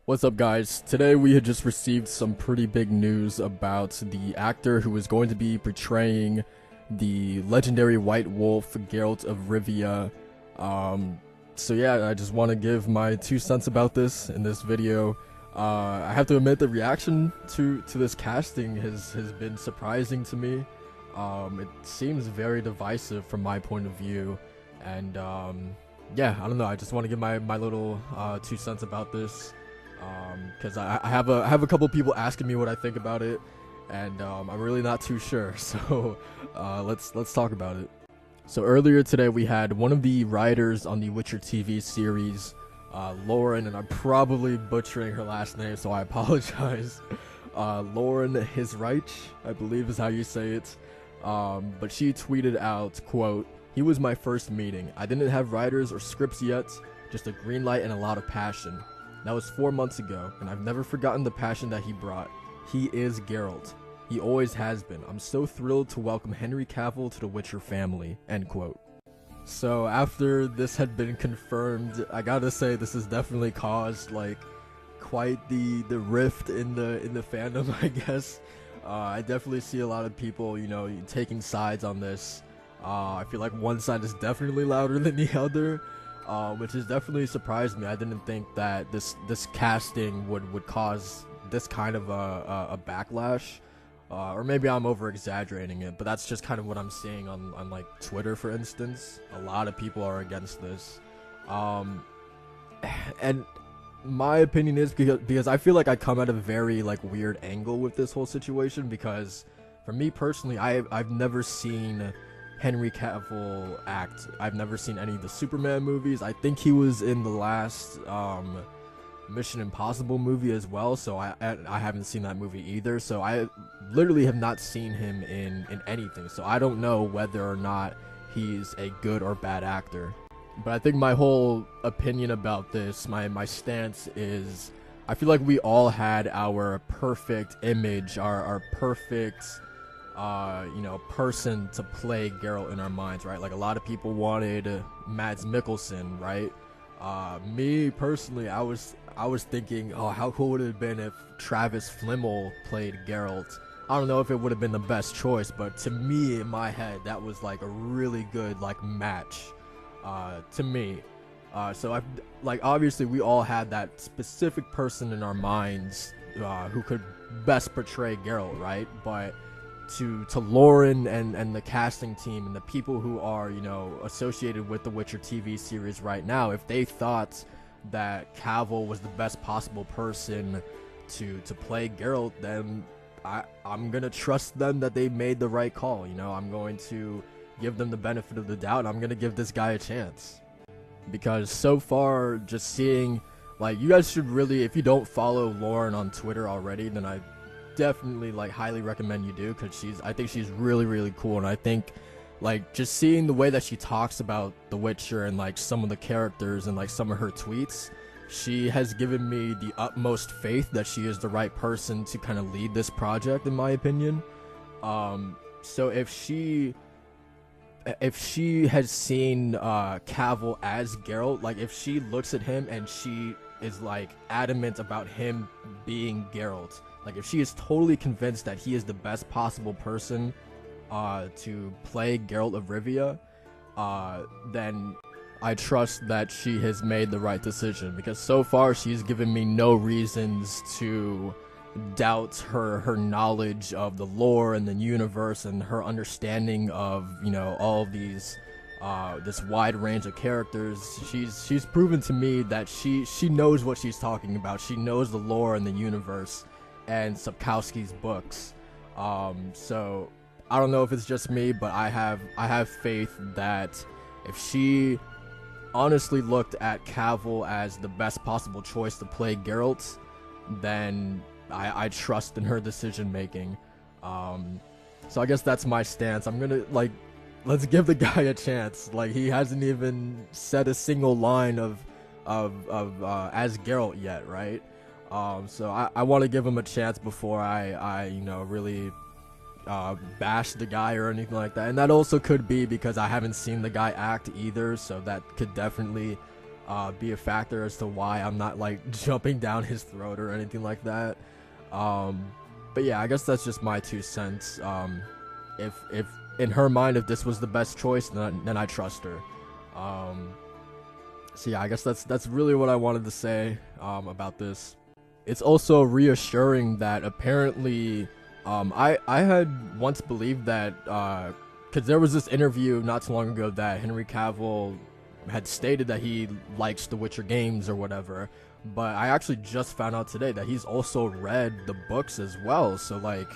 What's up, guys? Today we had just received some pretty big news about the actor who is going to be portraying the legendary White Wolf, Geralt of Rivia. So yeah, I just want to give my 2 cents about this in this video. I have to admit the reaction to this casting has been surprising to me. It seems very divisive from my point of view, and yeah, I don't know. I just want to give my little 2 cents about this. Because I have a couple people asking me what I think about it, and I'm really not too sure. So let's talk about it. So earlier today we had one of the writers on the Witcher TV series, Lauren, and I'm probably butchering her last name, so I apologize. Lauren Hisreich, I believe is how you say it. But she tweeted out, quote, "He was my first meeting. I didn't have writers or scripts yet, just a green light and a lot of passion. That was 4 months ago, and I've never forgotten the passion that he brought. He is Geralt. He always has been. I'm so thrilled to welcome Henry Cavill to the Witcher family." End quote. So after this had been confirmed, I gotta say this has definitely caused like quite the rift in the fandom, I guess. I definitely see a lot of people, taking sides on this. I feel like one side is definitely louder than the other. Which has definitely surprised me. I didn't think that this casting would cause this kind of a backlash, or maybe I'm over exaggerating it, but that's just kind of what I'm seeing on like Twitter, for instance. A lot of people are against this, and my opinion is because I feel like I come at a very like weird angle with this whole situation, because for me personally, I've never seen Henry Cavill act. I've never seen any of the Superman movies. I think he was in the last Mission Impossible movie as well, so I haven't seen that movie either. So I literally have not seen him in anything, so I don't know whether or not he's a good or bad actor. But I think my whole opinion about this, my stance is, I feel like we all had our perfect image, our perfect person to play Geralt in our minds, right? Like a lot of people wanted Mads Mikkelsen, right? Me personally, I was thinking, oh, how cool would it have been if Travis Fimmel played Geralt? I don't know if it would have been the best choice, but to me, in my head, that was like a really good like match, to me. So I like, obviously we all had that specific person in our minds who could best portray Geralt, right? But to Lauren and the casting team and the people who are associated with the Witcher TV series right now, if they thought that Cavill was the best possible person to play Geralt, then I'm gonna trust them that they made the right call. I'm going to give them the benefit of the doubt, and I'm gonna give this guy a chance, because so far, just seeing, like, you guys should really, if you don't follow Lauren on Twitter already, then I definitely like highly recommend you do, because I think she's really cool. And I think like just seeing the way that she talks about The Witcher and like some of the characters and like some of her tweets, she has given me the utmost faith that she is the right person to kind of lead this project, in my opinion. So if she has seen Cavill as Geralt, like if she looks at him and she is like adamant about him being Geralt, like if she is totally convinced that he is the best possible person to play Geralt of Rivia, then I trust that she has made the right decision, because so far she's given me no reasons to doubt her knowledge of the lore and the universe and her understanding of all of these this wide range of characters. She's proven to me that she knows what she's talking about. She knows the lore and the universe and Sapkowski's books. So I don't know if it's just me, but I have faith that if she honestly looked at Cavill as the best possible choice to play Geralt, then I trust in her decision making. So I guess that's my stance. I'm gonna let's give the guy a chance. Like, he hasn't even said a single line of as Geralt yet, right? So I want to give him a chance before I really bash the guy or anything like that. And that also could be because I haven't seen the guy act either, so that could definitely be a factor as to why I'm not like jumping down his throat or anything like that. But yeah, I guess that's just my 2 cents. If in her mind, if this was the best choice, then I trust her. So yeah, I guess that's really what I wanted to say about this. It's also reassuring that apparently, I had once believed that, because there was this interview not too long ago that Henry Cavill had stated that he likes the Witcher games or whatever, but I actually just found out today that he's also read the books as well. So like,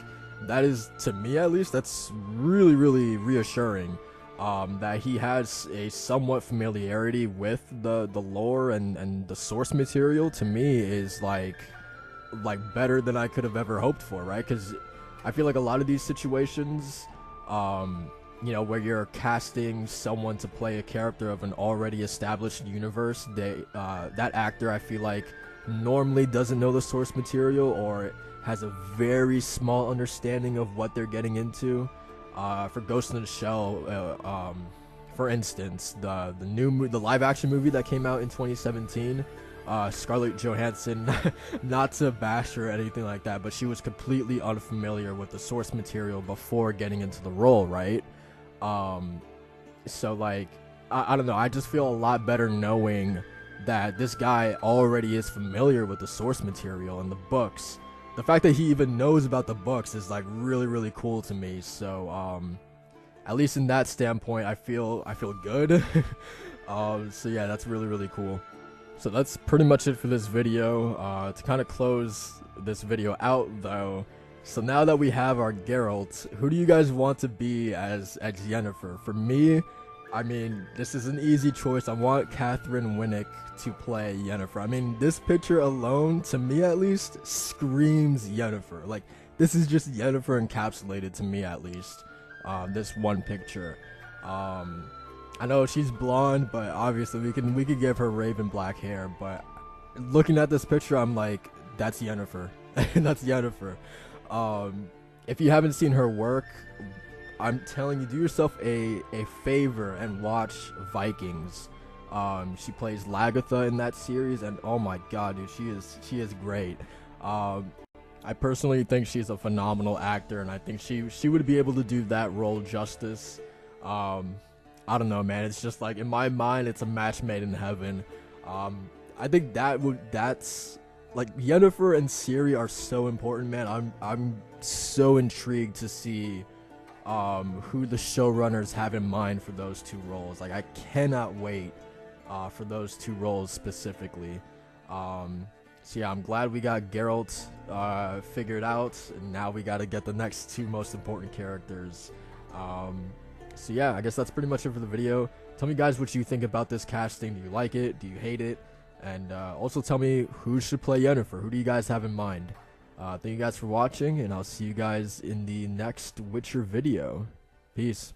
that is, to me at least, that's really, really reassuring. That he has a somewhat familiarity with the lore and the source material, to me is like better than I could have ever hoped for, right? Because I feel like a lot of these situations, you know, where you're casting someone to play a character of an already established universe, that actor, I feel like, normally doesn't know the source material or has a very small understanding of what they're getting into. For Ghost in the Shell, for instance, the live action movie that came out in 2017, Scarlett Johansson, not to bash her or anything like that, but she was completely unfamiliar with the source material before getting into the role, right? So like, I don't know, I just feel a lot better knowing that this guy already is familiar with the source material and the books. The fact that he even knows about the books is like really, really cool to me. So at least in that standpoint, I feel good. So yeah, that's really, really cool. So that's pretty much it for this video. To kind of close this video out though, so now that we have our Geralt, who do you guys want to be as Yennefer? For me, I mean, this is an easy choice. I want Catherine Winnick to play Yennefer. I mean, this picture alone, to me at least, screams Yennefer. Like, this is just Yennefer encapsulated to me at least. This one picture. I know she's blonde, but obviously we could give her raven black hair. But looking at this picture, I'm like, that's Yennefer. That's Yennefer. If you haven't seen her work, I'm telling you, do yourself a favor and watch Vikings. She plays Lagatha in that series, and oh my god, dude, she is great. I personally think she's a phenomenal actor, and I think she would be able to do that role justice. I don't know, man. It's just like, in my mind, it's a match made in heaven. I think that's like, Yennefer and Ciri are so important, man. I'm so intrigued to see who the showrunners have in mind for those two roles. Like, I cannot wait for those two roles specifically. So yeah, I'm glad we got Geralt figured out, and now we got to get the next two most important characters. So yeah, I guess that's pretty much it for the video. Tell me guys what you think about this casting. Do you like it? Do you hate it? And also tell me who should play Yennefer. Who do you guys have in mind? Thank you guys for watching, and I'll see you guys in the next Witcher video. Peace.